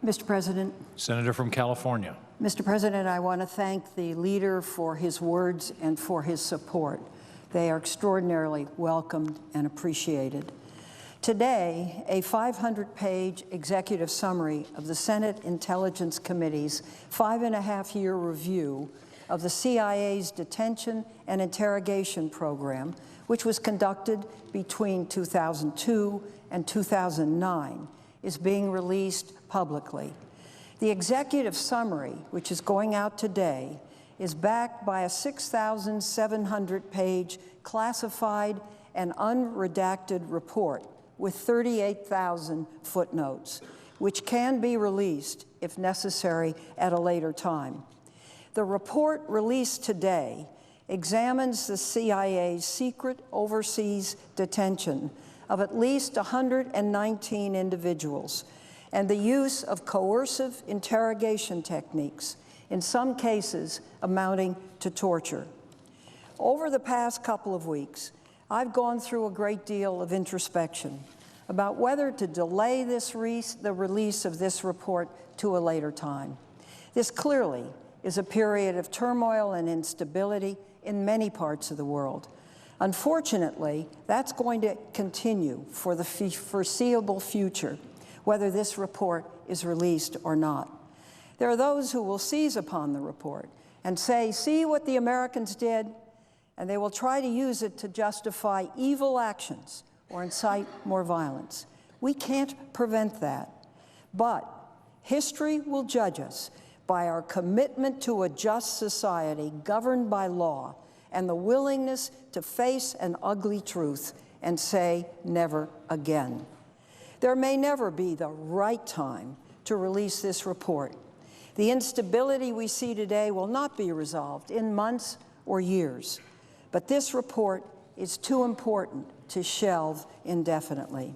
Mr. President. Senator from California. Mr. President, I want to thank the leader for his words and for his support. They are extraordinarily welcomed and appreciated. Today, a 500-page executive summary of the Senate Intelligence Committee's 5.5-year review of the CIA's detention and interrogation program, which was conducted between 2002 and 2009, is being released publicly. The executive summary, which is going out today, is backed by a 6,700-page classified and unredacted report with 38,000 footnotes, which can be released, if necessary, at a later time. The report released today examines the CIA's secret overseas detention of at least 119 individuals and the use of coercive interrogation techniques, in some cases amounting to torture. Over the past couple of weeks, I've gone through a great deal of introspection about whether to delay the release of this report to a later time. This clearly is a period of turmoil and instability in many parts of the world. Unfortunately, that's going to continue for the foreseeable future, whether this report is released or not. There are those who will seize upon the report and say, see what the Americans did, and they will try to use it to justify evil actions or incite more violence. We can't prevent that, but history will judge us by our commitment to a just society governed by law and the willingness to face an ugly truth and say never again. There may never be the right time to release this report. The instability we see today will not be resolved in months or years, but this report is too important to shelve indefinitely.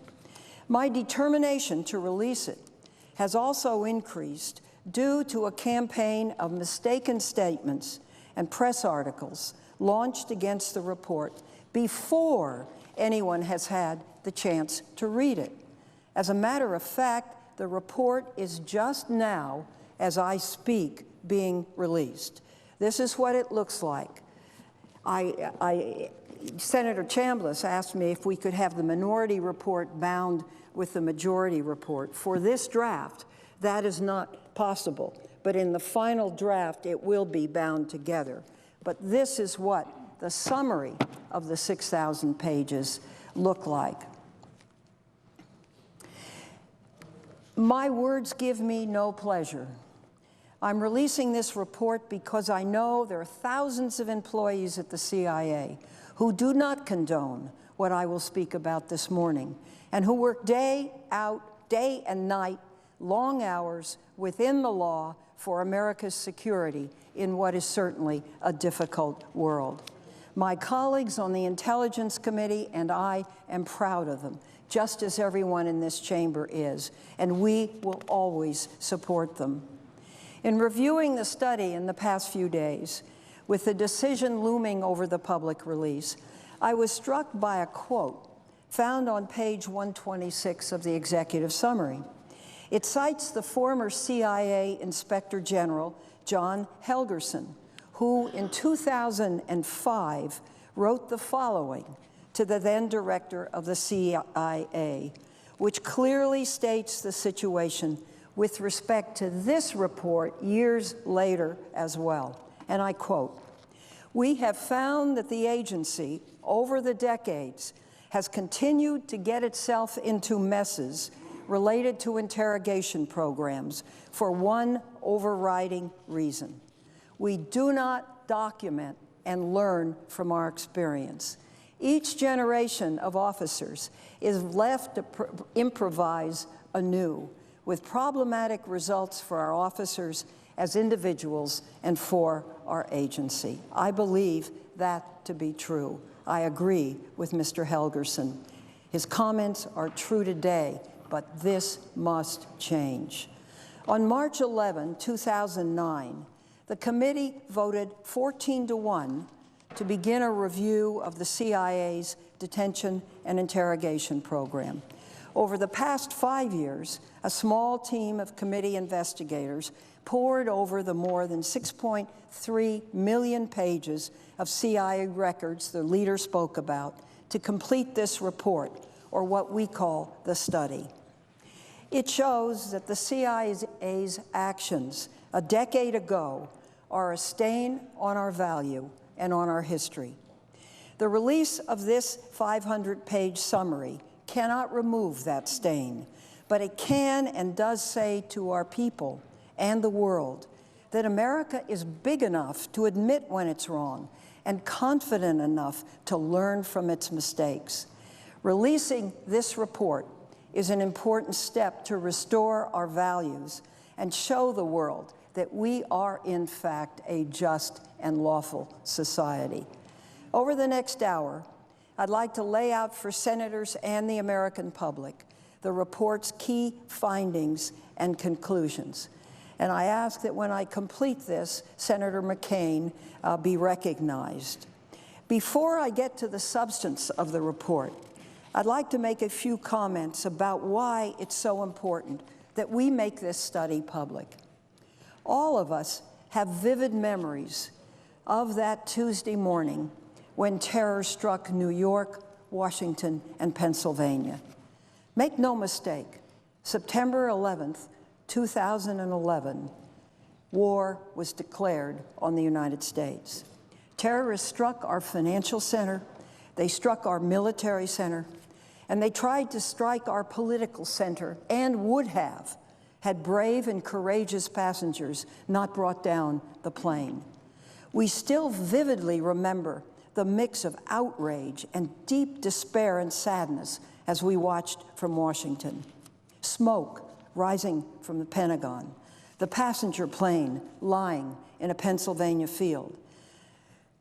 My determination to release it has also increased due to a campaign of mistaken statements and press articles launched against the report before anyone has had the chance to read it. As a matter of fact, the report is just now, as I speak, being released. This is what it looks like. Senator Chambliss asked me if we could have the minority report bound with the majority report. For this draft, that is not possible, but in the final draft, it will be bound together. But this is what the summary of the 6,000 pages look like. My words give me no pleasure. I'm releasing this report because I know there are thousands of employees at the CIA who do not condone what I will speak about this morning and who work day and night, long hours within the law for America's security in what is certainly a difficult world. My colleagues on the Intelligence Committee and I am proud of them, just as everyone in this chamber is, and we will always support them. In reviewing the study in the past few days, with the decision looming over the public release, I was struck by a quote found on page 126 of the executive summary. It cites the former CIA Inspector General, John Helgerson, who in 2005 wrote the following to the then director of the CIA, which clearly states the situation with respect to this report years later as well. And I quote, "We have found that the agency over the decades has continued to get itself into messes related to interrogation programs for one overriding reason. We do not document and learn from our experience. Each generation of officers is left to improvise anew, with problematic results for our officers as individuals and for our agency." I believe that to be true. I agree with Mr. Helgerson. His comments are true today, but this must change. On March 11, 2009, the committee voted 14-1 to begin a review of the CIA's detention and interrogation program. Over the past 5 years, a small team of committee investigators pored over the more than 6.3 million pages of CIA records the leader spoke about to complete this report, or what we call the study. It shows that the CIA's actions a decade ago are a stain on our value and on our history. The release of this 500-page summary cannot remove that stain, but it can and does say to our people and the world that America is big enough to admit when it's wrong and confident enough to learn from its mistakes. Releasing this report is an important step to restore our values and show the world that we are, in fact, a just and lawful society. Over the next hour, I'd like to lay out for senators and the American public the report's key findings and conclusions. And I ask that when I complete this, Senator McCain be recognized. Before I get to the substance of the report, I'd like to make a few comments about why it's so important that we make this study public. All of us have vivid memories of that Tuesday morning when terror struck New York, Washington, and Pennsylvania. Make no mistake, September 11th, 2011, war was declared on the United States. Terrorists struck our financial center, they struck our military center, and they tried to strike our political center, and would have, had brave and courageous passengers not brought down the plane. We still vividly remember the mix of outrage and deep despair and sadness as we watched from Washington. Smoke rising from the Pentagon, the passenger plane lying in a Pennsylvania field,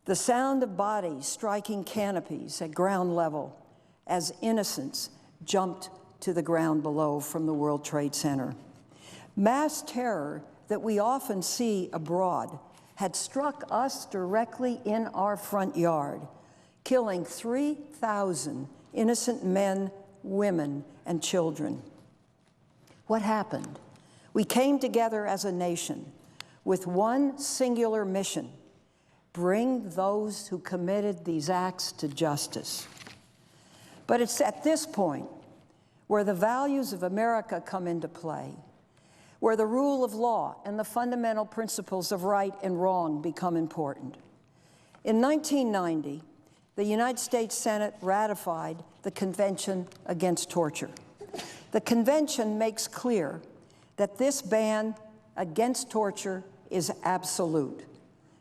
the sound of bodies striking canopies at ground level as innocents jumped to the ground below from the World Trade Center. Mass terror that we often see abroad had struck us directly in our front yard, killing 3,000 innocent men, women, and children. What happened? We came together as a nation with one singular mission: bring those who committed these acts to justice. But it's at this point where the values of America come into play, where the rule of law and the fundamental principles of right and wrong become important. In 1990, the United States Senate ratified the Convention Against Torture. The convention makes clear that this ban against torture is absolute.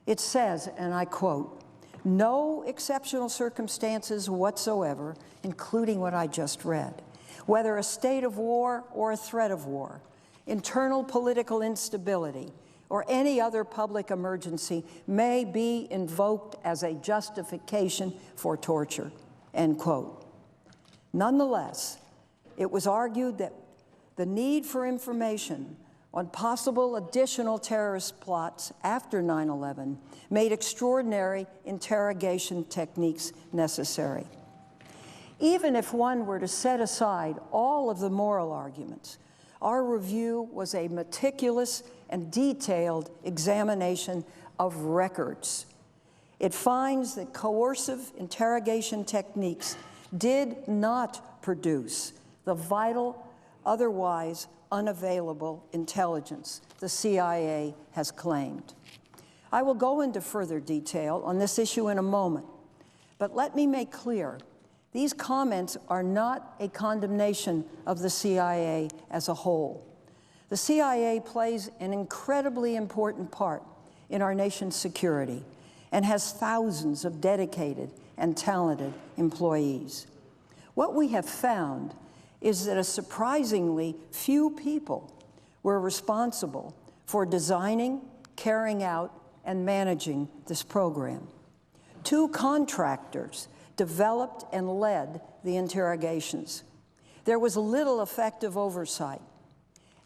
It says, and I quote, "No exceptional circumstances whatsoever, including what I just read, whether a state of war or a threat of war, internal political instability, or any other public emergency may be invoked as a justification for torture," end quote. Nonetheless, it was argued that the need for information on possible additional terrorist plots after 9/11 made extraordinary interrogation techniques necessary. Even if one were to set aside all of the moral arguments, our review was a meticulous and detailed examination of records. It finds that coercive interrogation techniques did not produce the vital, otherwise unavailable intelligence the CIA has claimed. I will go into further detail on this issue in a moment, but let me make clear, these comments are not a condemnation of the CIA as a whole. The CIA plays an incredibly important part in our nation's security and has thousands of dedicated and talented employees. What we have found is that a surprisingly few people were responsible for designing, carrying out, and managing this program. 2 contractors developed and led the interrogations. There was little effective oversight.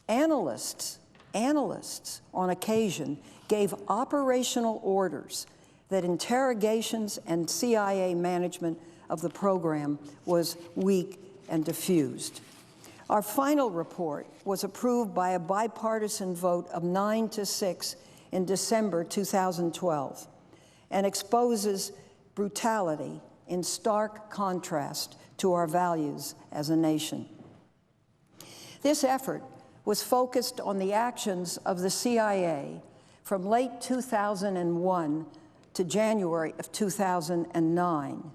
Analysts on occasion gave operational orders that interrogations and CIA management of the program was weak and diffused. Our final report was approved by a bipartisan vote of 9-6 in December 2012 and exposes brutality in stark contrast to our values as a nation. This effort was focused on the actions of the CIA from late 2001 to January of 2009.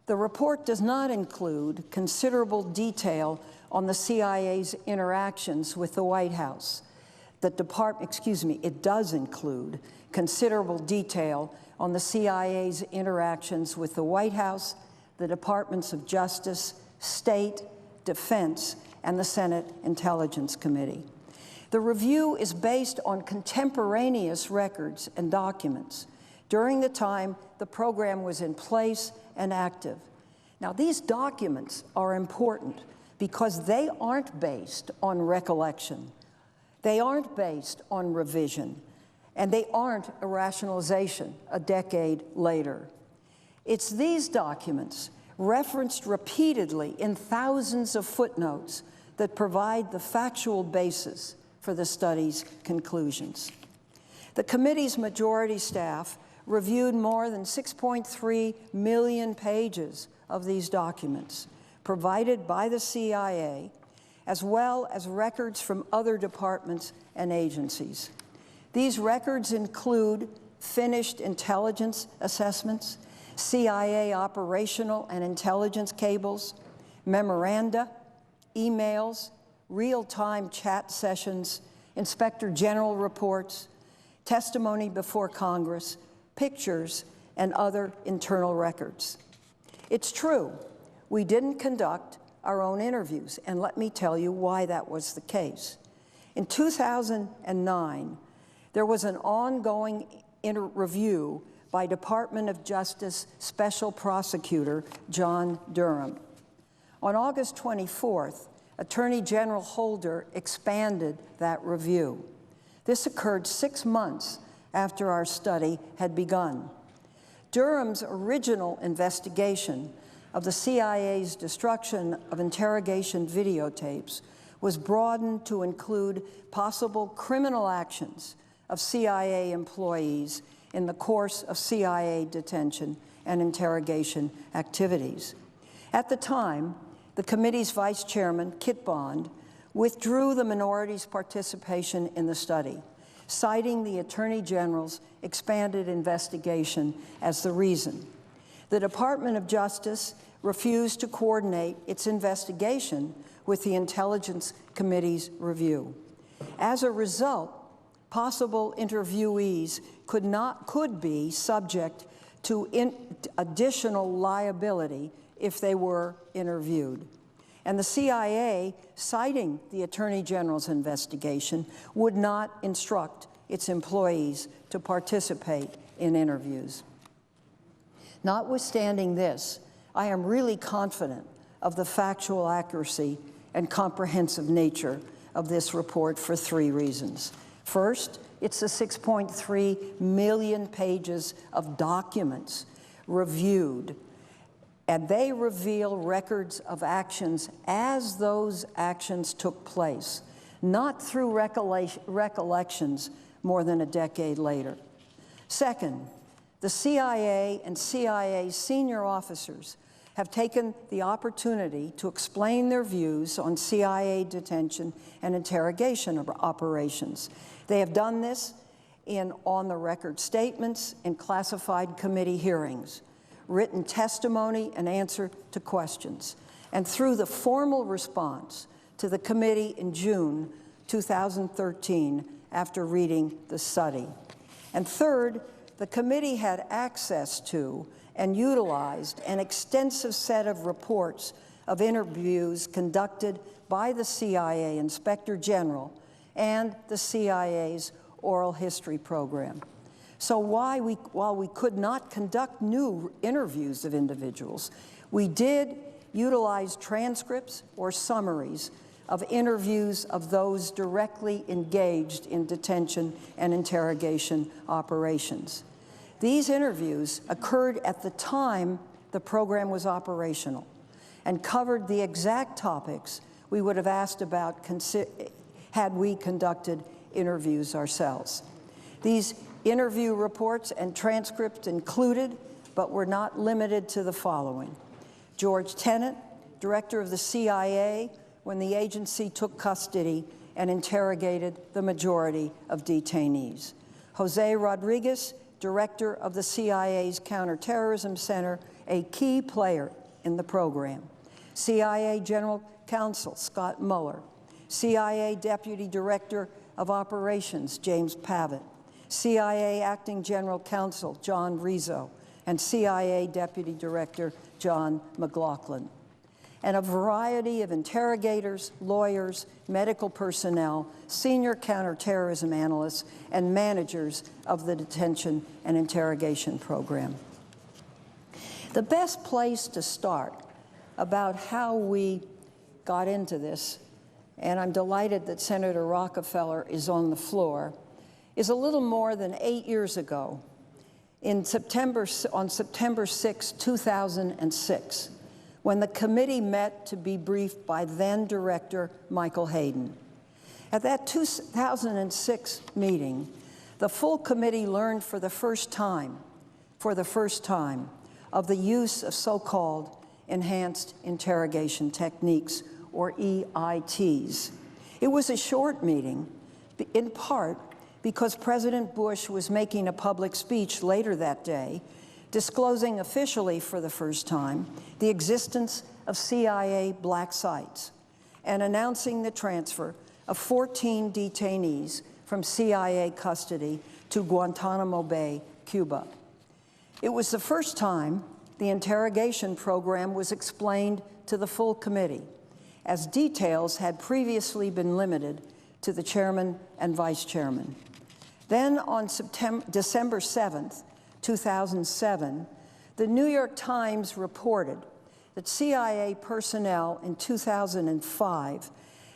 The report does not include considerable detail on the CIA's interactions with the White House. It does include considerable detail on the CIA's interactions with the White House, the Departments of Justice, State, Defense, and the Senate Intelligence Committee. The review is based on contemporaneous records and documents during the time the program was in place and active. Now, these documents are important because they aren't based on recollection, they aren't based on revision, and they aren't a rationalization a decade later. It's these documents, referenced repeatedly in thousands of footnotes, that provide the factual basis for the study's conclusions. The committee's majority staff reviewed more than 6.3 million pages of these documents provided by the CIA, as well as records from other departments and agencies. These records include finished intelligence assessments, CIA operational and intelligence cables, memoranda, emails, real-time chat sessions, Inspector General reports, testimony before Congress, pictures, and other internal records. It's true, we didn't conduct our own interviews, and let me tell you why that was the case. In 2009, there was an ongoing review by Department of Justice Special Prosecutor John Durham. On August 24th, Attorney General Holder expanded that review. This occurred 6 months after our study had begun. Durham's original investigation of the CIA's destruction of interrogation videotapes was broadened to include possible criminal actions of CIA employees in the course of CIA detention and interrogation activities. At the time, the committee's vice chairman, Kit Bond, withdrew the minority's participation in the study, citing the Attorney General's expanded investigation as the reason. The Department of Justice refused to coordinate its investigation with the Intelligence Committee's review. As a result, possible interviewees could be subject to additional liability if they were interviewed. And the CIA, citing the Attorney General's investigation, would not instruct its employees to participate in interviews. Notwithstanding this, I am really confident of the factual accuracy and comprehensive nature of this report for 3 reasons. First, it's the 6.3 million pages of documents reviewed, and they reveal records of actions as those actions took place, not through recollections more than a decade later. Second, the CIA and CIA senior officers have taken the opportunity to explain their views on CIA detention and interrogation operations. They have done this in on-the-record statements, in classified committee hearings, written testimony and answer to questions, and through the formal response to the committee in June 2013 after reading the study. And third, the committee had access to and utilized an extensive set of reports of interviews conducted by the CIA Inspector General and the CIA's oral history program. So while we could not conduct new interviews of individuals, we did utilize transcripts or summaries of interviews of those directly engaged in detention and interrogation operations. These interviews occurred at the time the program was operational and covered the exact topics we would have asked about had we conducted interviews ourselves. These interview reports and transcripts included, but were not limited to, the following: George Tenet, director of the CIA, when the agency took custody and interrogated the majority of detainees; Jose Rodriguez, director of the CIA's Counterterrorism Center, a key player in the program; CIA General Counsel Scott Mueller; CIA Deputy Director of Operations James Pavitt; CIA Acting General Counsel John Rizzo; and CIA Deputy Director John McLaughlin; and a variety of interrogators, lawyers, medical personnel, senior counterterrorism analysts, and managers of the detention and interrogation program. The best place to start about how we got into this, and I'm delighted that Senator Rockefeller is on the floor, is a little more than 8 years ago, on September 6, 2006, when the committee met to be briefed by then-Director Michael Hayden. At that 2006 meeting, the full committee learned for the first time, of the use of so-called enhanced interrogation techniques, or EITs. It was a short meeting, in part because President Bush was making a public speech later that day, disclosing officially for the first time the existence of CIA black sites and announcing the transfer of 14 detainees from CIA custody to Guantanamo Bay, Cuba. It was the first time the interrogation program was explained to the full committee, as details had previously been limited to the chairman and vice chairman. Then on December 7th, 2007, the New York Times reported that CIA personnel in 2005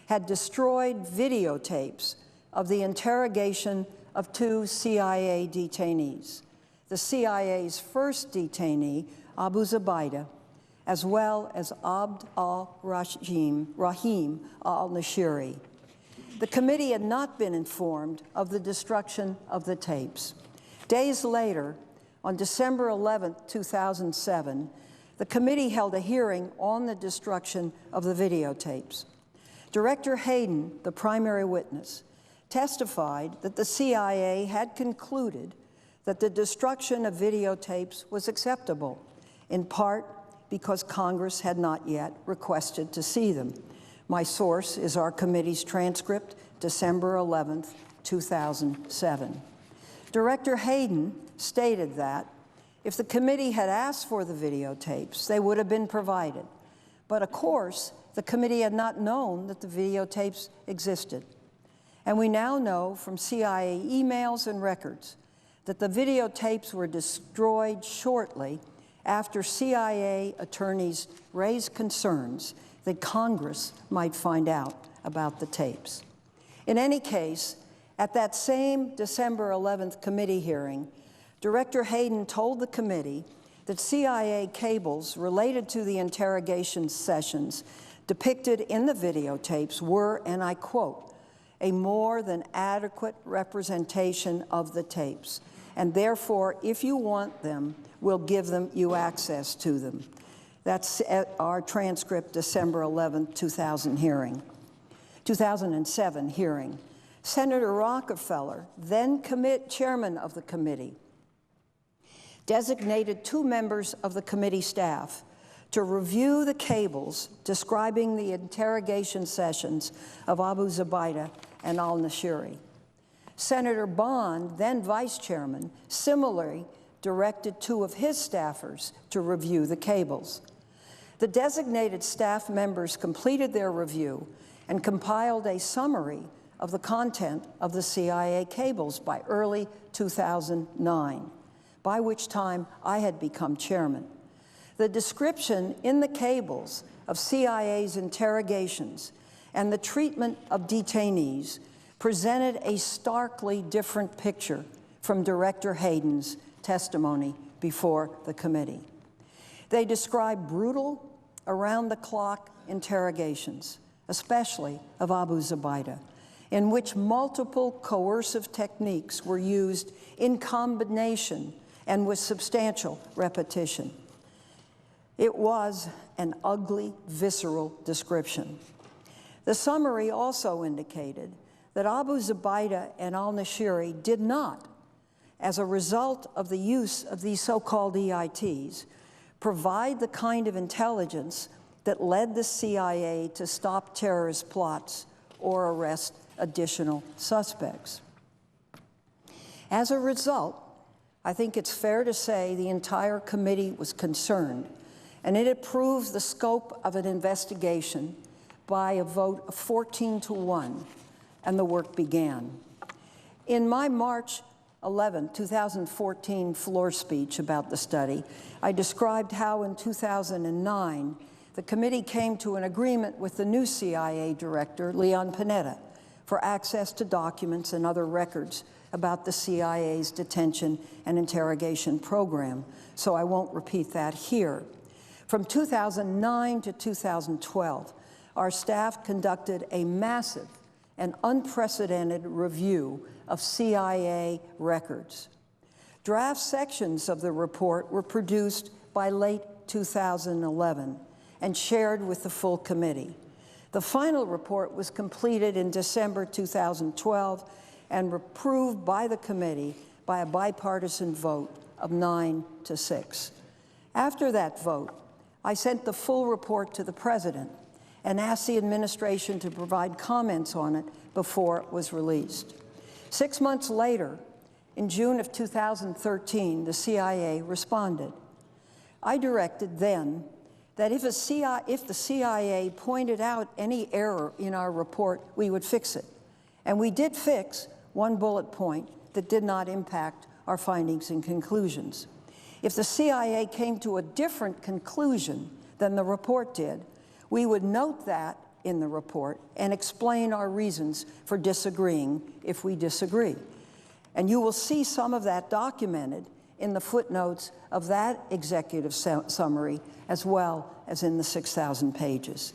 had destroyed videotapes of the interrogation of 2 CIA detainees, the CIA's first detainee, Abu Zubaydah, as well as Abd al-Rahim al-Nashiri. The committee had not been informed of the destruction of the tapes. Days later, on December 11, 2007, the committee held a hearing on the destruction of the videotapes. Director Hayden, the primary witness, testified that the CIA had concluded that the destruction of videotapes was acceptable, in part because Congress had not yet requested to see them. My source is our committee's transcript, December 11, 2007. Director Hayden stated that if the committee had asked for the videotapes, they would have been provided. But of course, the committee had not known that the videotapes existed. And we now know from CIA emails and records that the videotapes were destroyed shortly after CIA attorneys raised concerns that Congress might find out about the tapes. In any case, at that same December 11th committee hearing, Director Hayden told the committee that CIA cables related to the interrogation sessions depicted in the videotapes were, and I quote, "a more than adequate representation of the tapes, and therefore, if you want them, we'll give you access to them." That's our transcript, December 11, 2007 hearing. Senator Rockefeller, then chairman of the committee, designated 2 members of the committee staff to review the cables describing the interrogation sessions of Abu Zubaydah and al-Nashiri. Senator Bond, then vice chairman, similarly directed 2 of his staffers to review the cables. The designated staff members completed their review and compiled a summary of the content of the CIA cables by early 2009, by which time I had become chairman. The description in the cables of CIA's interrogations and the treatment of detainees presented a starkly different picture from Director Hayden's testimony before the committee. They described brutal, around-the-clock interrogations, especially of Abu Zubaydah, in which multiple coercive techniques were used in combination and with substantial repetition. It was an ugly, visceral description. The summary also indicated that Abu Zubaydah and al-Nashiri did not, as a result of the use of these so-called EITs, provide the kind of intelligence that led the CIA to stop terrorist plots or arrest additional suspects. As a result, I think it's fair to say the entire committee was concerned, and it approved the scope of an investigation by a vote of 14-1, and the work began. In my March 11, 2014 floor speech about the study, I described how in 2009, the committee came to an agreement with the new CIA director, Leon Panetta, for access to documents and other records about the CIA's detention and interrogation program, so I won't repeat that here. From 2009 to 2012, our staff conducted a massive and unprecedented review of CIA records. Draft sections of the report were produced by late 2011 and shared with the full committee. The final report was completed in December 2012 and approved by the committee by a bipartisan vote of 9-6. After that vote, I sent the full report to the President and asked the administration to provide comments on it before it was released. 6 months later, in June of 2013, the CIA responded. I directed then that if the CIA pointed out any error in our report, we would fix it. And we did fix one bullet point that did not impact our findings and conclusions. If the CIA came to a different conclusion than the report did, we would note that in the report and explain our reasons for disagreeing if we disagree. And you will see some of that documented in the footnotes of that executive summary, as well as in the 6,000 pages.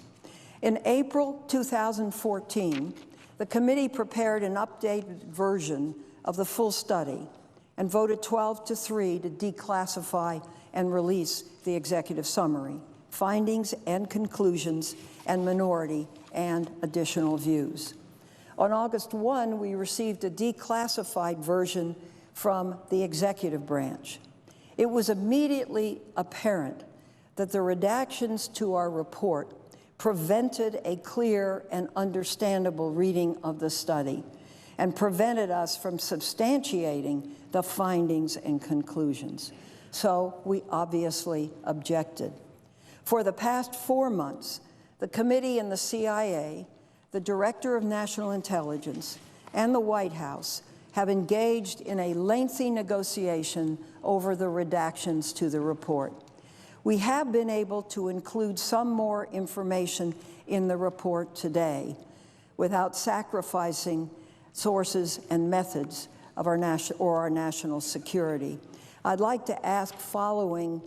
In April 2014, the committee prepared an updated version of the full study and voted 12-3 to declassify and release the executive summary, findings and conclusions, and minority and additional views. On August 1, we received a declassified version from the executive branch. It was immediately apparent that the redactions to our report prevented a clear and understandable reading of the study and prevented us from substantiating the findings and conclusions. So we obviously objected. For the past 4 months, the committee and the CIA, the Director of National Intelligence, and the White House have engaged in a lengthy negotiation over the redactions to the report. We have been able to include some more information in the report today without sacrificing sources and methods of our national security. I'd like to ask, following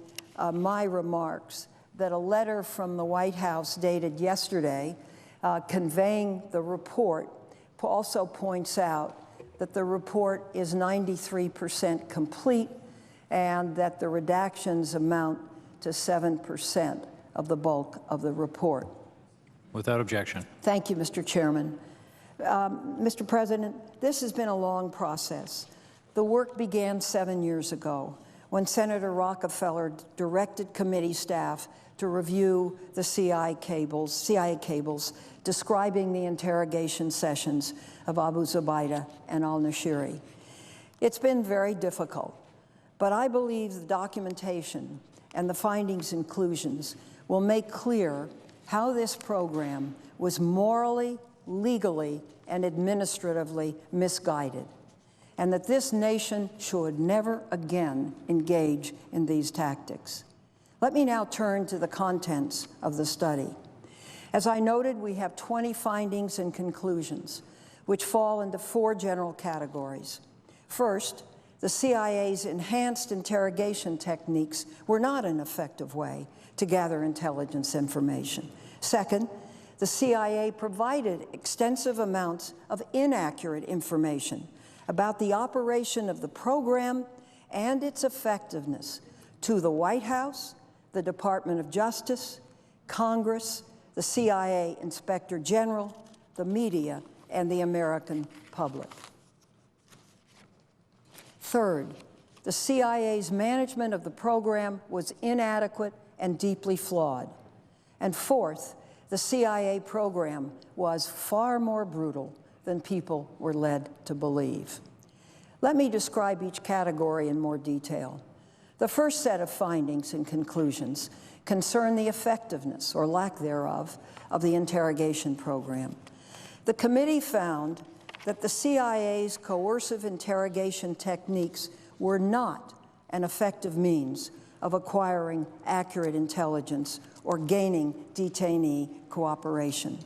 my remarks, that a letter from the White House dated yesterday conveying the report also points out that the report is 93% complete and that the redactions amount to 7% of the bulk of the report. Without objection. Thank you, Mr. Chairman. Mr. President, this has been a long process. The work began 7 years ago when Senator Rockefeller directed committee staff to review the CIA cables describing the interrogation sessions of Abu Zubaydah and al-Nashiri. It's been very difficult, but I believe the documentation and the findings and conclusions will make clear how this program was morally, legally, and administratively misguided, and that this nation should never again engage in these tactics. Let me now turn to the contents of the study. As I noted, we have 20 findings and conclusions, which fall into 4 general categories. First, the CIA's enhanced interrogation techniques were not an effective way to gather intelligence information. Second, The CIA provided extensive amounts of inaccurate information about the operation of the program and its effectiveness to the White House, the Department of Justice, Congress, the CIA Inspector General, the media, and the American public. Third, the CIA's management of the program was inadequate and deeply flawed. And fourth, the CIA program was far more brutal than people were led to believe. Let me describe each category in more detail. The first set of findings and conclusions concern the effectiveness, or lack thereof, of the interrogation program. The committee found that the CIA's coercive interrogation techniques were not an effective means of acquiring accurate intelligence or gaining detainee cooperation.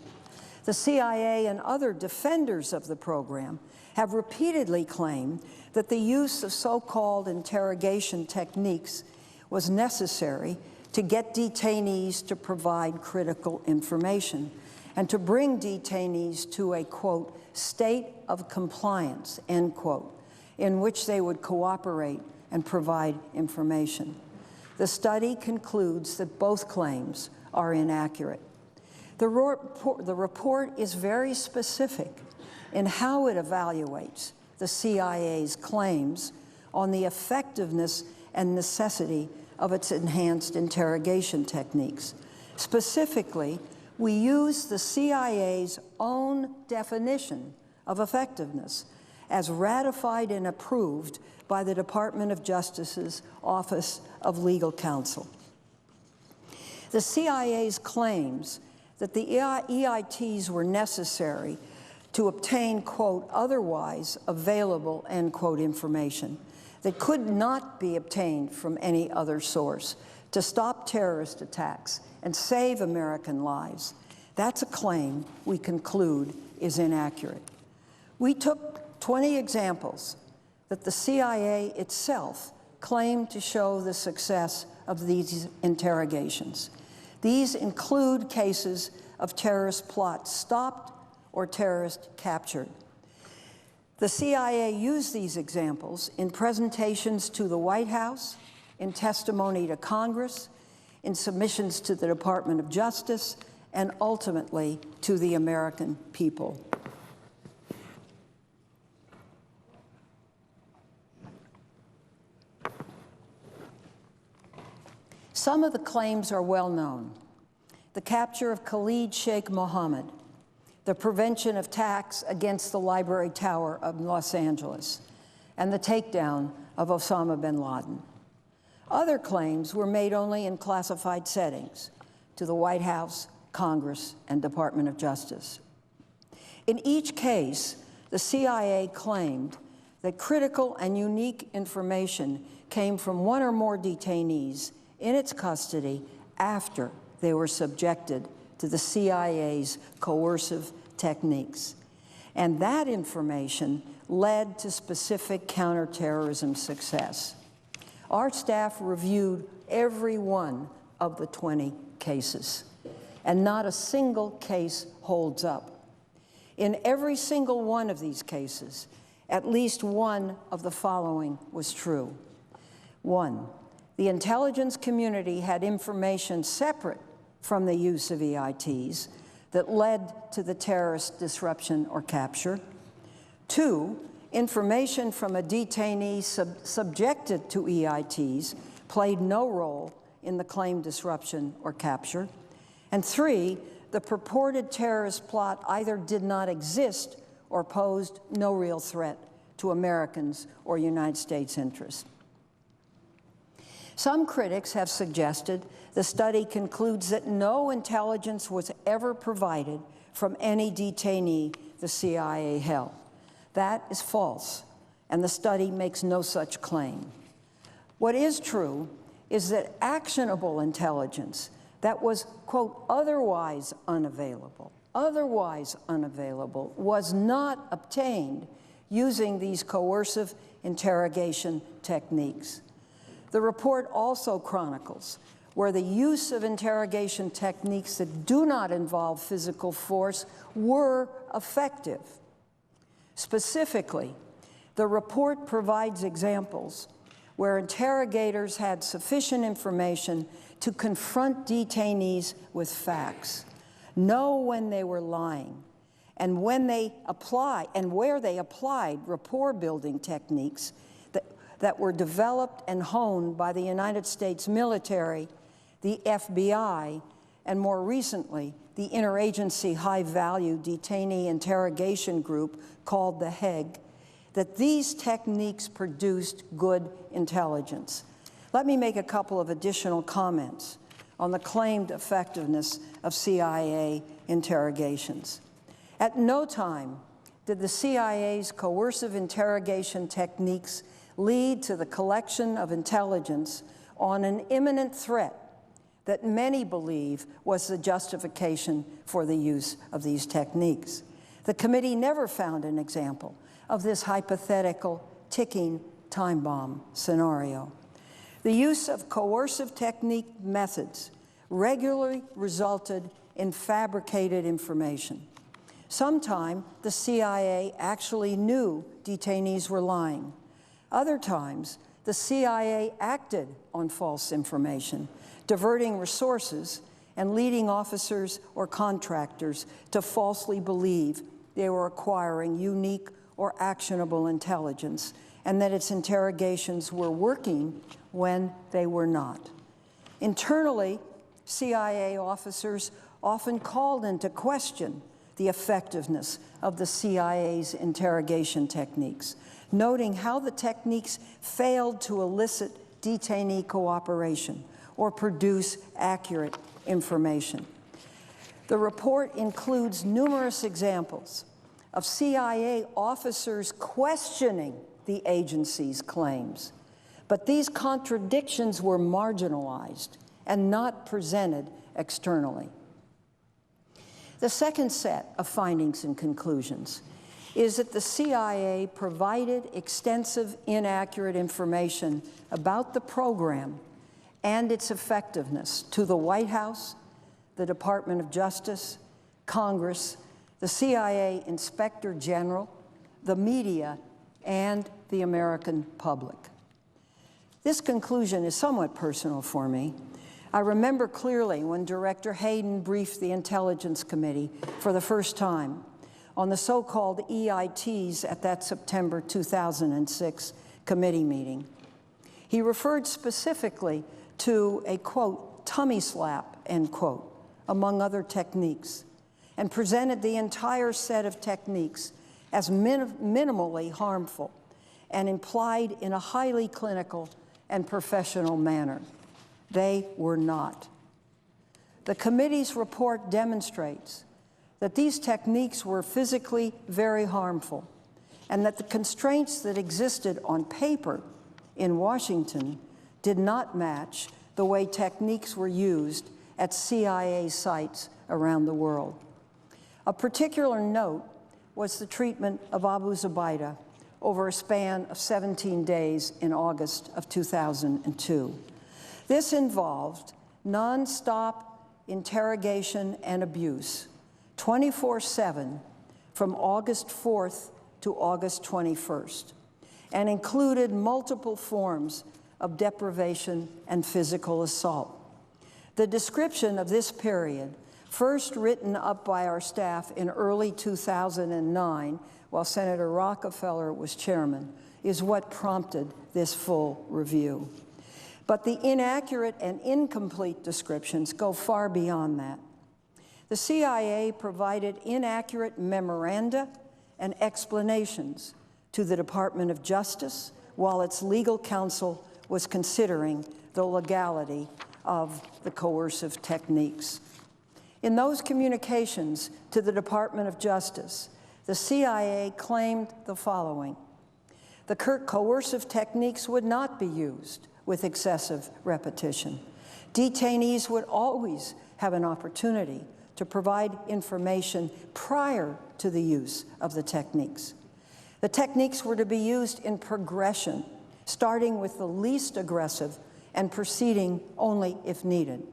The CIA and other defenders of the program have repeatedly claimed that the use of so-called interrogation techniques was necessary to get detainees to provide critical information and to bring detainees to a, quote, state of compliance, end quote, in which they would cooperate and provide information. The study concludes that both claims are inaccurate. The report is very specific in how it evaluates the CIA's claims on the effectiveness and necessity of its enhanced interrogation techniques. Specifically, we use the CIA's own definition of effectiveness as ratified and approved by the Department of Justice's Office of Legal Counsel. The CIA's claims that the EITs were necessary to obtain, quote, otherwise available, end quote, information that could not be obtained from any other source to stop terrorist attacks and save American lives. That's a claim we conclude is inaccurate. We took 20 examples that the CIA itself claimed to show the success of these interrogations. These include cases of terrorist plots stopped or terrorists captured. The CIA used these examples in presentations to the White House, in testimony to Congress, in submissions to the Department of Justice, and ultimately to the American people. Some of the claims are well known. The capture of Khalid Sheikh Mohammed, the prevention of attacks against the Library Tower of Los Angeles, and the takedown of Osama bin Laden. Other claims were made only in classified settings to the White House, Congress, and Department of Justice. In each case, the CIA claimed that critical and unique information came from one or more detainees in its custody after they were subjected to the CIA's coercive techniques. And that information led to specific counterterrorism success. Our staff reviewed every one of the 20 cases, and not a single case holds up. In every single one of these cases, at least one of the following was true. One, the intelligence community had information separate from the use of EITs that led to the terrorist disruption or capture. Two, information from a detainee subjected to EITs played no role in the claimed disruption or capture. And three, the purported terrorist plot either did not exist or posed no real threat to Americans or United States interests. Some critics have suggested the study concludes that no intelligence was ever provided from any detainee the CIA held. That is false, and the study makes no such claim. What is true is that actionable intelligence that was, quote, otherwise unavailable, was not obtained using these coercive interrogation techniques. The report also chronicles where the use of interrogation techniques that do not involve physical force were effective. Specifically, the report provides examples where interrogators had sufficient information to confront detainees with facts, know when they were lying, and when they apply and where they applied rapport-building techniques that were developed and honed by the United States military, the FBI, and more recently, the interagency high-value detainee interrogation group called the HEG, that these techniques produced good intelligence. Let me make a couple of additional comments on the claimed effectiveness of CIA interrogations. At no time did the CIA's coercive interrogation techniques lead to the collection of intelligence on an imminent threat that many believe was the justification for the use of these techniques. The committee never found an example of this hypothetical ticking time bomb scenario. The use of coercive technique methods regularly resulted in fabricated information. Sometimes the CIA actually knew detainees were lying. Other times, the CIA acted on false information, diverting resources and leading officers or contractors to falsely believe they were acquiring unique or actionable intelligence, and that its interrogations were working when they were not. Internally, CIA officers often called into question the effectiveness of the CIA's interrogation techniques, noting how the techniques failed to elicit detainee cooperation or produce accurate information. The report includes numerous examples of CIA officers questioning the agency's claims, but these contradictions were marginalized and not presented externally. The second set of findings and conclusions is that the CIA provided extensive inaccurate information about the program and its effectiveness to the White House, the Department of Justice, Congress, the CIA Inspector General, the media, and the American public. This conclusion is somewhat personal for me. I remember clearly when Director Hayden briefed the Intelligence Committee for the first time on the so-called EITs at that September 2006 committee meeting. He referred specifically to a, quote, tummy slap, end quote, among other techniques, and presented the entire set of techniques as minimally harmful and implied in a highly clinical and professional manner. They were not. The committee's report demonstrates that these techniques were physically very harmful and that the constraints that existed on paper in Washington did not match the way techniques were used at CIA sites around the world. Of particular note was the treatment of Abu Zubaydah over a span of 17 days in August of 2002. This involved nonstop interrogation and abuse, 24/7 from August 4th to August 21st, and included multiple forms of deprivation and physical assault. The description of this period, first written up by our staff in early 2009, while Senator Rockefeller was chairman, is what prompted this full review. But the inaccurate and incomplete descriptions go far beyond that. The CIA provided inaccurate memoranda and explanations to the Department of Justice while its legal counsel was considering the legality of the coercive techniques. In those communications to the Department of Justice, the CIA claimed the following: the coercive techniques would not be used with excessive repetition. Detainees would always have an opportunity to provide information prior to the use of the techniques. The techniques were to be used in progression, starting with the least aggressive and proceeding only if needed.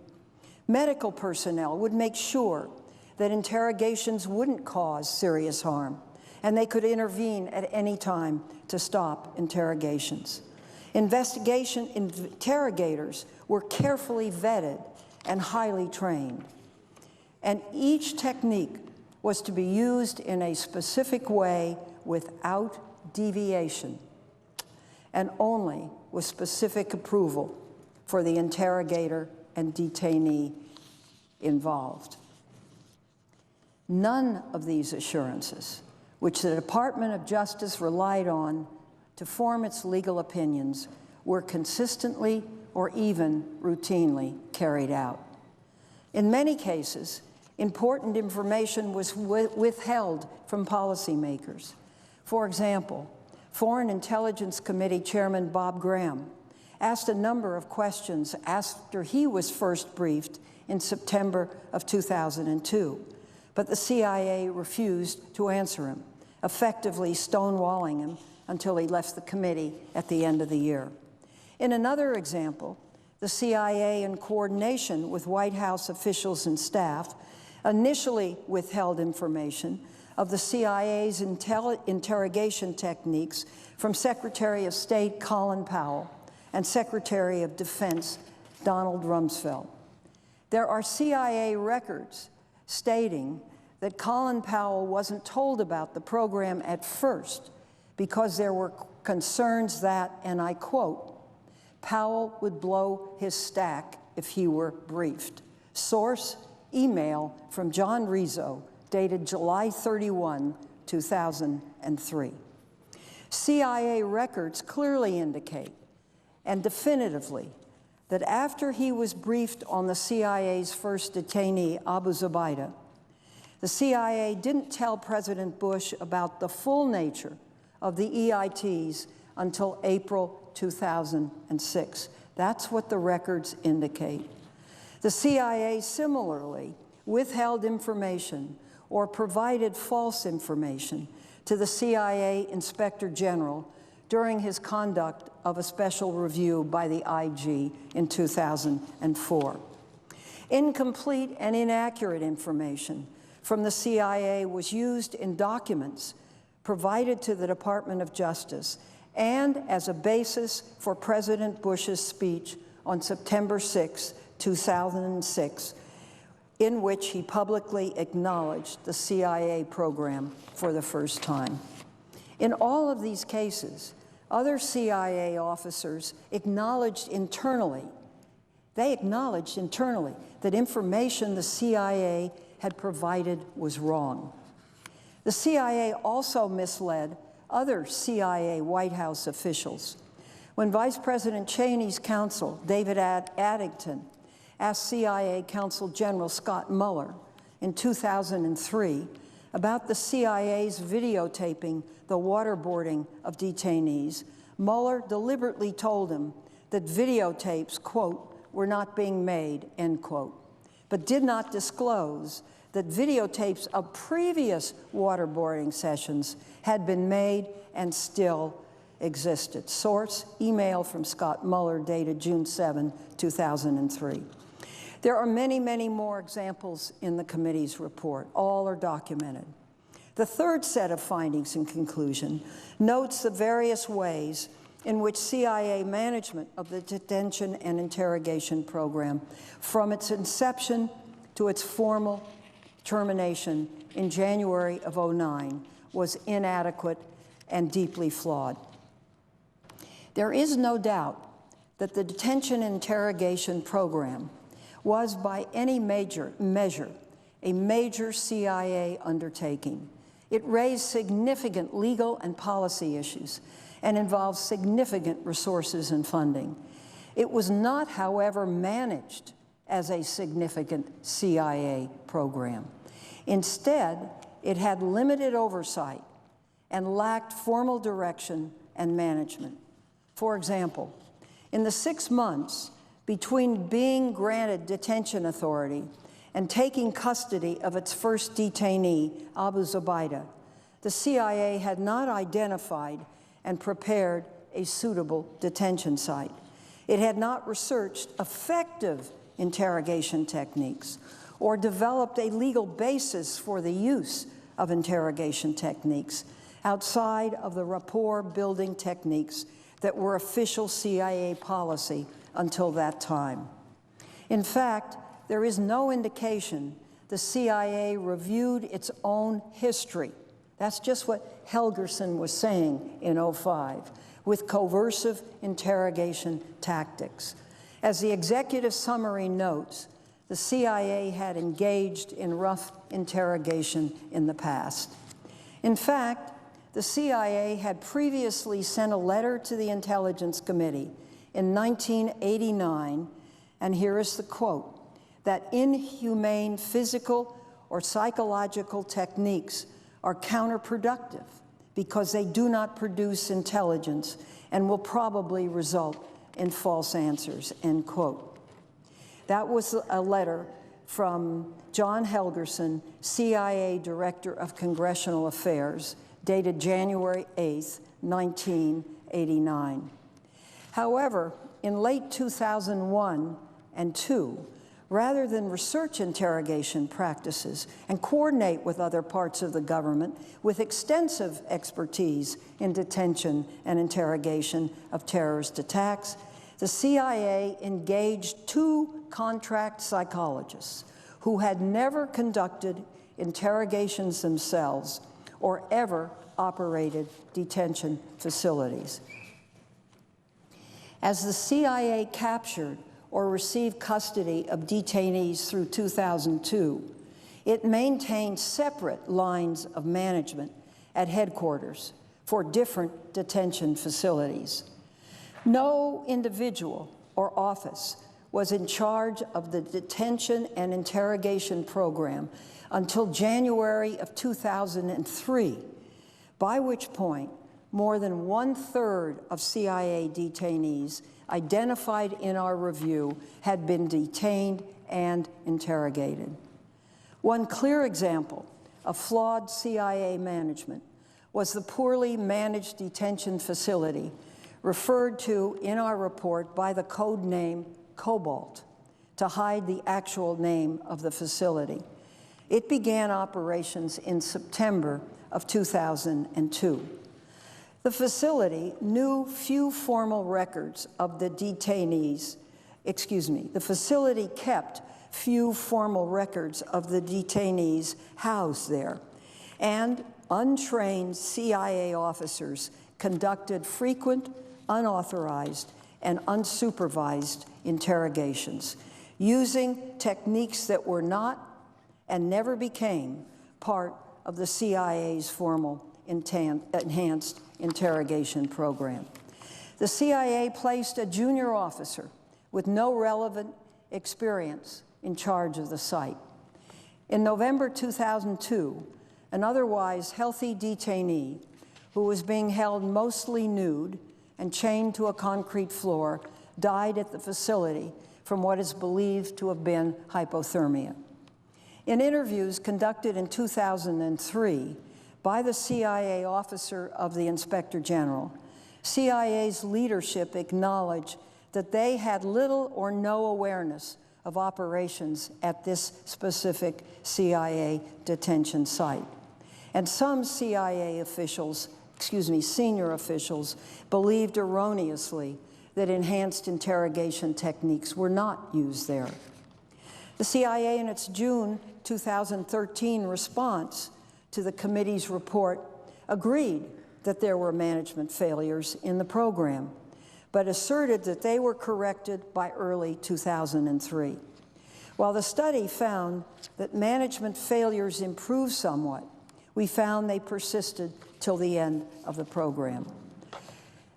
Medical personnel would make sure that interrogations wouldn't cause serious harm, and they could intervene at any time to stop interrogations. Interrogators were carefully vetted and highly trained, and each technique was to be used in a specific way without deviation, and only with specific approval for the interrogator and detainee involved. None of these assurances, which the Department of Justice relied on to form its legal opinions, were consistently or even routinely carried out. In many cases, important information was withheld from policymakers. For example, Foreign Intelligence Committee Chairman Bob Graham asked a number of questions after he was first briefed in September of 2002, but the CIA refused to answer him, effectively stonewalling him until he left the committee at the end of the year. In another example, the CIA, in coordination with White House officials and staff, initially withheld information of the CIA's interrogation techniques from Secretary of State Colin Powell and Secretary of Defense Donald Rumsfeld. There are CIA records stating that Colin Powell wasn't told about the program at first because there were concerns that, and I quote, Powell would blow his stack if he were briefed. Source, email from John Rizzo, dated July 31, 2003. CIA records clearly indicate, and definitively, that after he was briefed on the CIA's first detainee, Abu Zubaydah, the CIA didn't tell President Bush about the full nature of the EITs until April 2006. That's what the records indicate. The CIA similarly withheld information or provided false information to the CIA Inspector General during his conduct of a special review by the IG in 2004. Incomplete and inaccurate information from the CIA was used in documents provided to the Department of Justice and as a basis for President Bush's speech on September 6, 2006, in which he publicly acknowledged the CIA program for the first time. In all of these cases, other CIA officers acknowledged internally, that information the CIA had provided was wrong. The CIA also misled other CIA White House officials. When Vice President Cheney's counsel, David Addington, asked CIA Counsel General Scott Mueller in 2003 about the CIA's videotaping the waterboarding of detainees, Mueller deliberately told him that videotapes, quote, were not being made, end quote, but did not disclose that videotapes of previous waterboarding sessions had been made and still existed. Source, email from Scott Mueller dated June 7, 2003. There are many, many more examples in the committee's report. All are documented. The third set of findings and conclusion notes the various ways in which CIA management of the detention and interrogation program, from its inception to its formal termination in January of 2009, was inadequate and deeply flawed. There is no doubt that the detention and interrogation program was, by any measure, a major CIA undertaking. It raised significant legal and policy issues and involved significant resources and funding. It was not, however, managed as a significant CIA program. Instead, it had limited oversight and lacked formal direction and management. For example, in the 6 months between being granted detention authority and taking custody of its first detainee, Abu Zubaydah, the CIA had not identified and prepared a suitable detention site. It had not researched effective interrogation techniques or developed a legal basis for the use of interrogation techniques outside of the rapport-building techniques that were official CIA policy until that time. In fact, there is no indication the CIA reviewed its own history. That's just what Helgerson was saying in '05, with coercive interrogation tactics. As the executive summary notes, the CIA had engaged in rough interrogation in the past. In fact, the CIA had previously sent a letter to the Intelligence Committee in 1989, and here is the quote, that inhumane physical or psychological techniques are counterproductive because they do not produce intelligence and will probably result in false answers, end quote. That was a letter from John Helgerson, CIA Director of Congressional Affairs, dated January 8, 1989. However, in late 2001 and 2, rather than research interrogation practices and coordinate with other parts of the government with extensive expertise in detention and interrogation of terrorist attacks, the CIA engaged 2 contract psychologists who had never conducted interrogations themselves or ever operated detention facilities. As the CIA captured or received custody of detainees through 2002, it maintained separate lines of management at headquarters for different detention facilities. No individual or office was in charge of the detention and interrogation program until January of 2003, by which point more than 1/3 of CIA detainees identified in our review had been detained and interrogated. One clear example of flawed CIA management was the poorly managed detention facility referred to in our report by the code name Cobalt to hide the actual name of the facility. It began operations in September of 2002. The facility knew few formal records of the detainees, the facility kept few formal records of the detainees housed there, and untrained CIA officers conducted frequent, unauthorized, and unsupervised interrogations, using techniques that were not and never became part of the CIA's formal enhanced interrogation program. The CIA placed a junior officer with no relevant experience in charge of the site. In November 2002, an otherwise healthy detainee who was being held mostly nude and chained to a concrete floor died at the facility from what is believed to have been hypothermia. In interviews conducted in 2003 by the CIA Office of the Inspector General, CIA's leadership acknowledged that they had little or no awareness of operations at this specific CIA detention site. And some CIA officials, senior officials, believed erroneously that enhanced interrogation techniques were not used there. The CIA, in its June 2013 response to the committee's report, agreed that there were management failures in the program, but asserted that they were corrected by early 2003. While the study found that management failures improved somewhat, we found they persisted till the end of the program.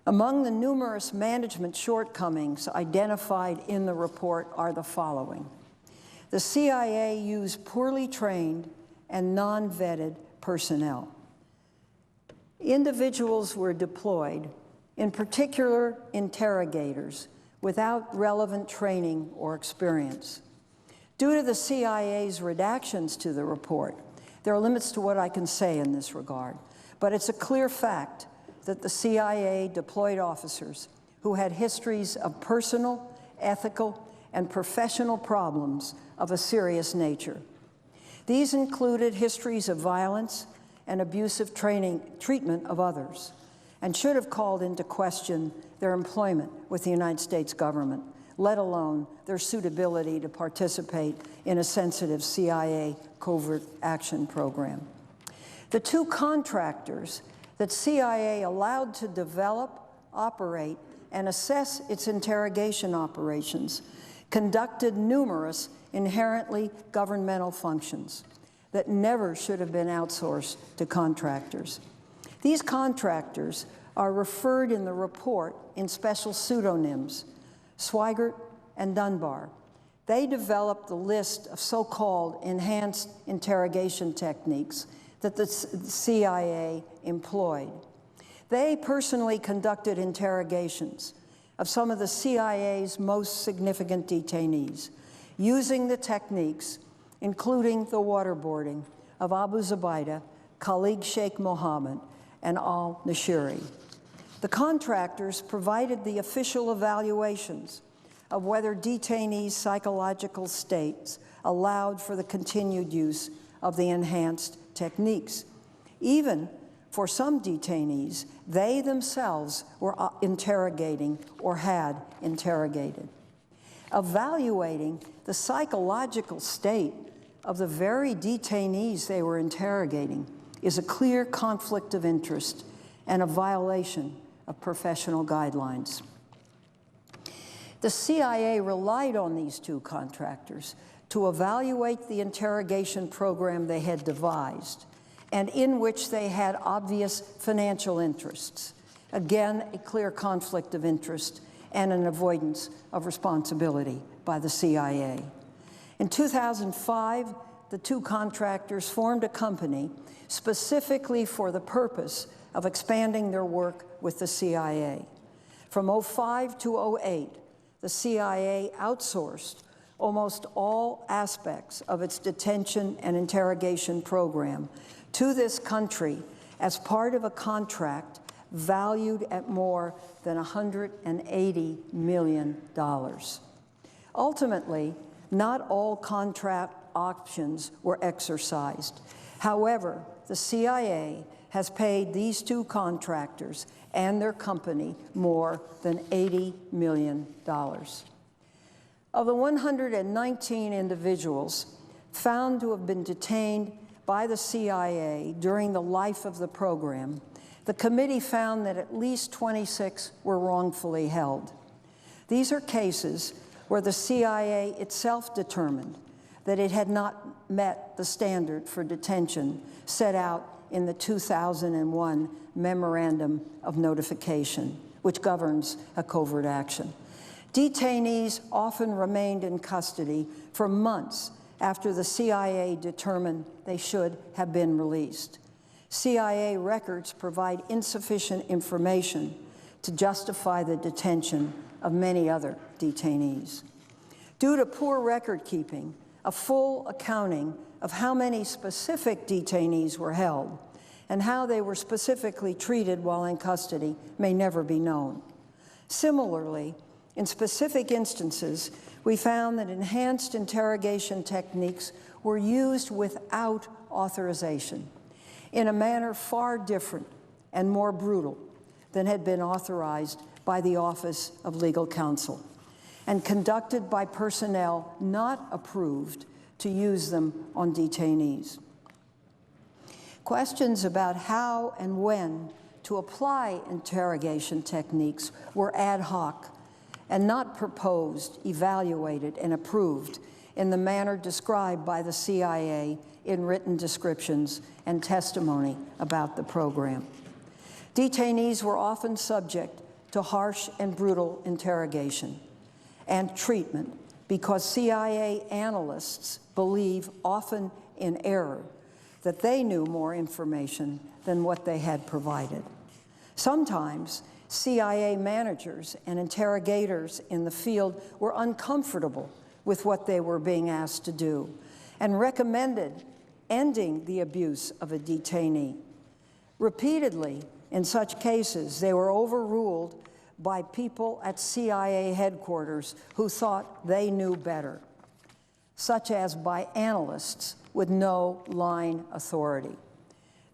Among the numerous management shortcomings identified in the report are the following. The CIA used poorly trained and non-vetted personnel. Individuals were deployed, in particular interrogators, without relevant training or experience. Due to the CIA's redactions to the report, there are limits to what I can say in this regard, but it's a clear fact that the CIA deployed officers who had histories of personal, ethical, and professional problems of a serious nature. These included histories of violence and abusive treatment of others, and should have called into question their employment with the United States government, let alone their suitability to participate in a sensitive CIA covert action program. The two contractors that CIA allowed to develop, operate, and assess its interrogation operations conducted numerous inherently governmental functions that never should have been outsourced to contractors. These contractors are referred in the report in special pseudonyms, Swigert and Dunbar. They developed the list of so-called enhanced interrogation techniques that the CIA employed. They personally conducted interrogations of some of the CIA's most significant detainees, using the techniques, including the waterboarding of Abu Zubaydah, Khalid Sheikh Mohammed, and al-Nashiri. The contractors provided the official evaluations of whether detainees' psychological states allowed for the continued use of the enhanced techniques. Even for some detainees, they themselves were interrogating or had interrogated. Evaluating the psychological state of the very detainees they were interrogating is a clear conflict of interest and a violation of professional guidelines. The CIA relied on these two contractors to evaluate the interrogation program they had devised and in which they had obvious financial interests. Again, a clear conflict of interest and an avoidance of responsibility by the CIA. In 2005, the two contractors formed a company specifically for the purpose of expanding their work with the CIA. From 2005 to 2008, the CIA outsourced almost all aspects of its detention and interrogation program to this country as part of a contract valued at more than $180 million. Ultimately, not all contract options were exercised. However, the CIA has paid these two contractors and their company more than $80 million. Of the 119 individuals found to have been detained by the CIA during the life of the program, the committee found that at least 26 were wrongfully held. These are cases where the CIA itself determined that it had not met the standard for detention set out in the 2001 Memorandum of Notification, which governs a covert action. Detainees often remained in custody for months after the CIA determined they should have been released. CIA records provide insufficient information to justify the detention of many other detainees. Due to poor record keeping, a full accounting of how many specific detainees were held and how they were specifically treated while in custody may never be known. Similarly, in specific instances, we found that enhanced interrogation techniques were used without authorization in a manner far different and more brutal than had been authorized by the Office of Legal Counsel and conducted by personnel not approved to use them on detainees. Questions about how and when to apply interrogation techniques were ad hoc and not proposed, evaluated, and approved in the manner described by the CIA in written descriptions and testimony about the program. Detainees were often subject to harsh and brutal interrogation and treatment because CIA analysts believe, often in error, that they knew more information than what they had provided. Sometimes, CIA managers and interrogators in the field were uncomfortable with what they were being asked to do and recommended ending the abuse of a detainee. Repeatedly, in such cases, they were overruled by people at CIA headquarters who thought they knew better, such as by analysts with no line authority.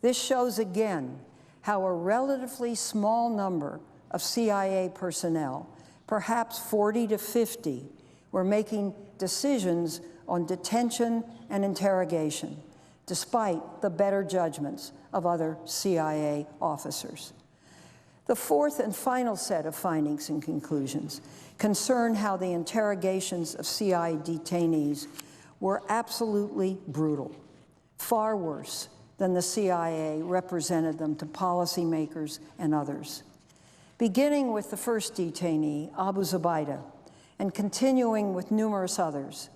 This shows again how a relatively small number of CIA personnel, perhaps 40 to 50, were making decisions on detention and interrogation, despite the better judgments of other CIA officers. The fourth and final set of findings and conclusions concern how the interrogations of CIA detainees were absolutely brutal, far worse than the CIA represented them to policymakers and others. Beginning with the first detainee, Abu Zubaydah, and continuing with numerous others,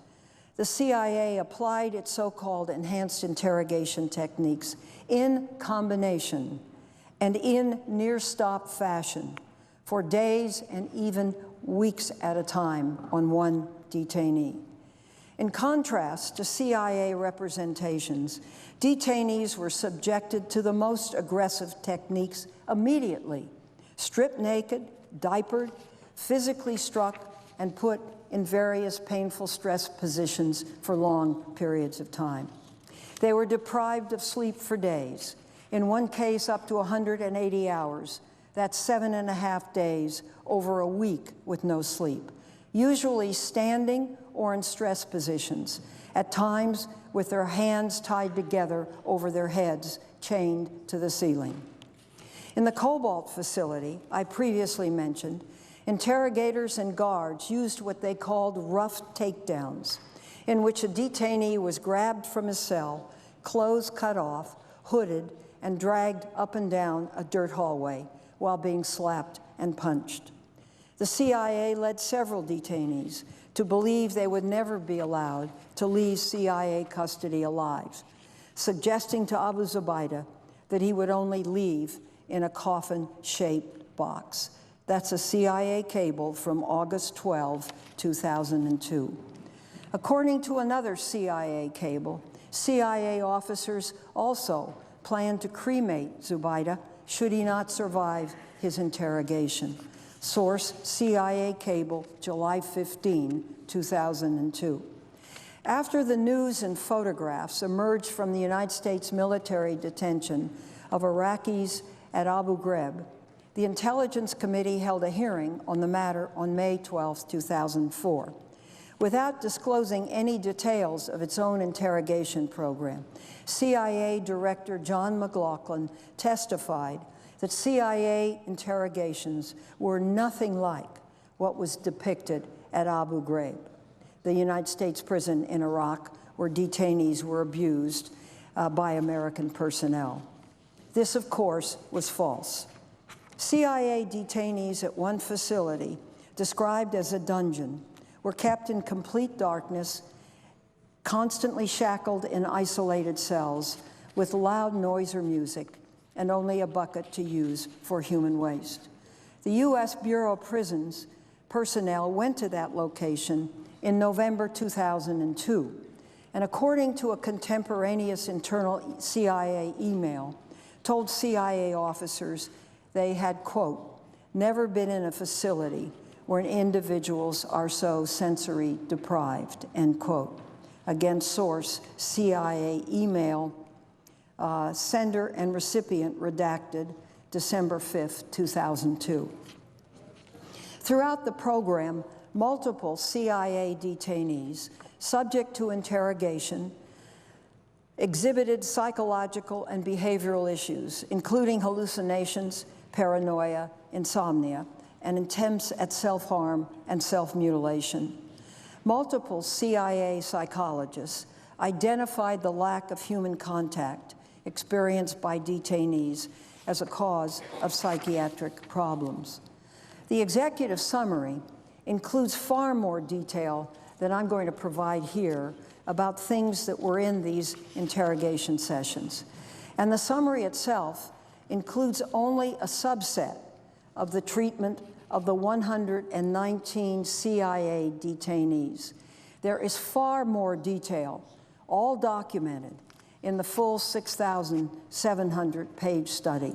the CIA applied its so-called enhanced interrogation techniques in combination and in near-stop fashion for days and even weeks at a time on one detainee. In contrast to CIA representations, detainees were subjected to the most aggressive techniques immediately, stripped naked, diapered, physically struck, and put in various painful stress positions for long periods of time. They were deprived of sleep for days, in one case up to 180 hours. That's 7.5 days over a week with no sleep, usually standing or in stress positions, at times with their hands tied together over their heads, chained to the ceiling. In the Cobalt facility I previously mentioned, interrogators and guards used what they called rough takedowns, in which a detainee was grabbed from his cell, clothes cut off, hooded, and dragged up and down a dirt hallway while being slapped and punched. The CIA led several detainees to believe they would never be allowed to leave CIA custody alive, suggesting to Abu Zubaydah that he would only leave in a coffin-shaped box. That's a CIA cable from August 12, 2002. According to another CIA cable, CIA officers also planned to cremate Zubaydah should he not survive his interrogation. Source, CIA cable, July 15, 2002. After the news and photographs emerged from the United States military detention of Iraqis at Abu Ghraib, the Intelligence Committee held a hearing on the matter on May 12, 2004. Without disclosing any details of its own interrogation program, CIA Director John McLaughlin testified that CIA interrogations were nothing like what was depicted at Abu Ghraib, the United States prison in Iraq where detainees were abused by American personnel. This, of course, was false. CIA detainees at one facility, described as a dungeon, were kept in complete darkness, constantly shackled in isolated cells with loud noise or music, and only a bucket to use for human waste. The U.S. Bureau of Prisons personnel went to that location in November 2002, and according to a contemporaneous internal CIA email, told CIA officers they had, quote, never been in a facility where individuals are so sensory deprived, end quote. Again, source, CIA email, sender and recipient redacted, December 5th, 2002. Throughout the program, multiple CIA detainees, subject to interrogation, exhibited psychological and behavioral issues, including hallucinations, paranoia, insomnia, and attempts at self-harm and self-mutilation. Multiple CIA psychologists identified the lack of human contact experienced by detainees as a cause of psychiatric problems. The executive summary includes far more detail than I'm going to provide here about things that were in these interrogation sessions. And the summary itself includes only a subset of the treatment of the 119 CIA detainees. There is far more detail, all documented in the full 6,700-page study.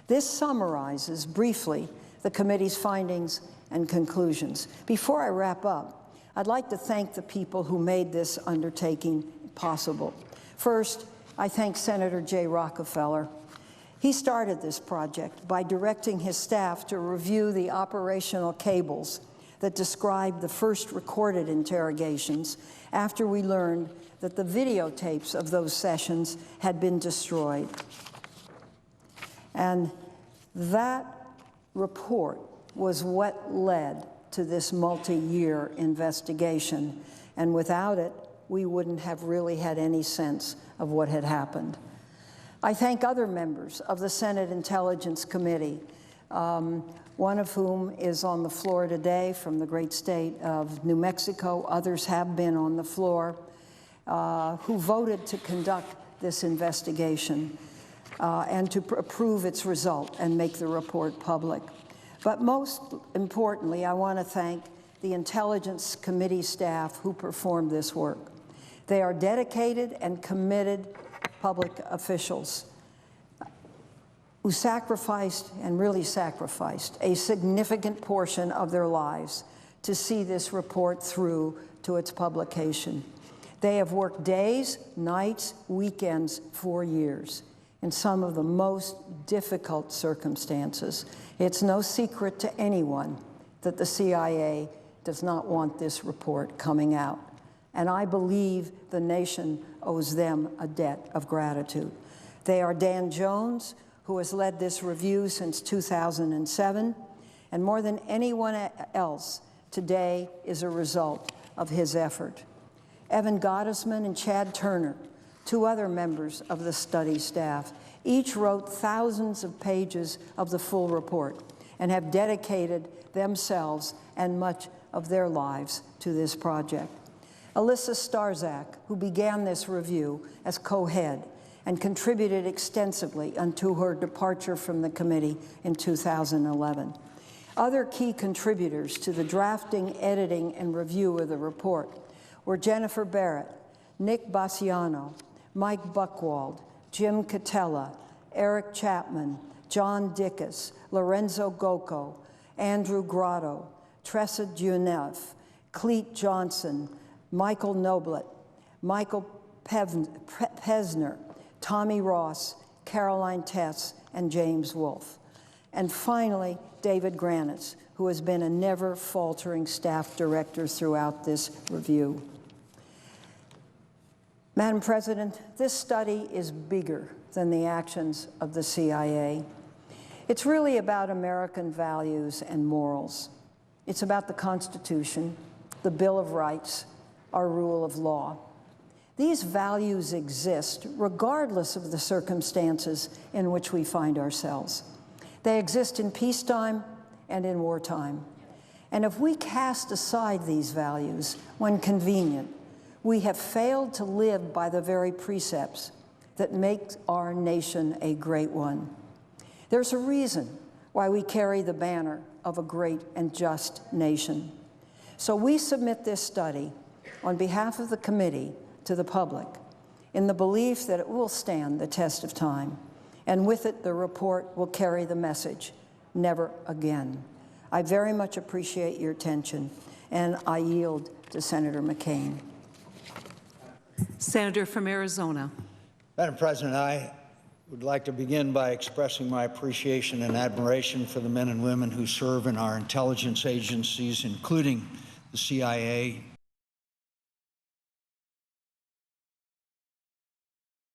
This summarizes briefly the committee's findings and conclusions. Before I wrap up, I'd like to thank the people who made this undertaking possible. First, I thank Senator Jay Rockefeller. He started this project by directing his staff to review the operational cables that described the first recorded interrogations after we learned that the videotapes of those sessions had been destroyed. And that report was what led to this multi-year investigation. And without it, we wouldn't have really had any sense of what had happened. I thank other members of the Senate Intelligence Committee, one of whom is on the floor today from the great state of New Mexico. Others have been on the floor, who voted to conduct this investigation and to approve its result and make the report public. But most importantly, I want to thank the Intelligence Committee staff who performed this work. They are dedicated and committed public officials who sacrificed, and really sacrificed, a significant portion of their lives to see this report through to its publication. They have worked days, nights, weekends for years in some of the most difficult circumstances. It's no secret to anyone that the CIA does not want this report coming out. And I believe the nation owes them a debt of gratitude. They are Dan Jones, who has led this review since 2007, and more than anyone else today is a result of his effort. Evan Gottesman and Chad Turner, two other members of the study staff, each wrote thousands of pages of the full report and have dedicated themselves and much of their lives to this project. Alyssa Starzak, who began this review as co-head and contributed extensively until her departure from the committee in 2011. Other key contributors to the drafting, editing, and review of the report were Jennifer Barrett, Nick Bassiano, Mike Buchwald, Jim Catella, Eric Chapman, John Dickus, Lorenzo Gocco, Andrew Grotto, Tressa Junev, Cleet Johnson, Michael Noblet, Michael Pesner, Tommy Ross, Caroline Tess, and James Wolfe. And finally, David Granitz, who has been a never-faltering staff director throughout this review. Madam President, this study is bigger than the actions of the CIA. It's really about American values and morals. It's about the Constitution, the Bill of Rights, our rule of law. These values exist regardless of the circumstances in which we find ourselves. They exist in peacetime and in wartime. And if we cast aside these values when convenient, we have failed to live by the very precepts that make our nation a great one. There's a reason why we carry the banner of a great and just nation. So we submit this study on behalf of the committee to the public in the belief that it will stand the test of time, and with it the report will carry the message, never again. I very much appreciate your attention, and I yield to Senator McCain. Senator from Arizona. Madam President, I would like to begin by expressing my appreciation and admiration for the men and women who serve in our intelligence agencies, including the CIA,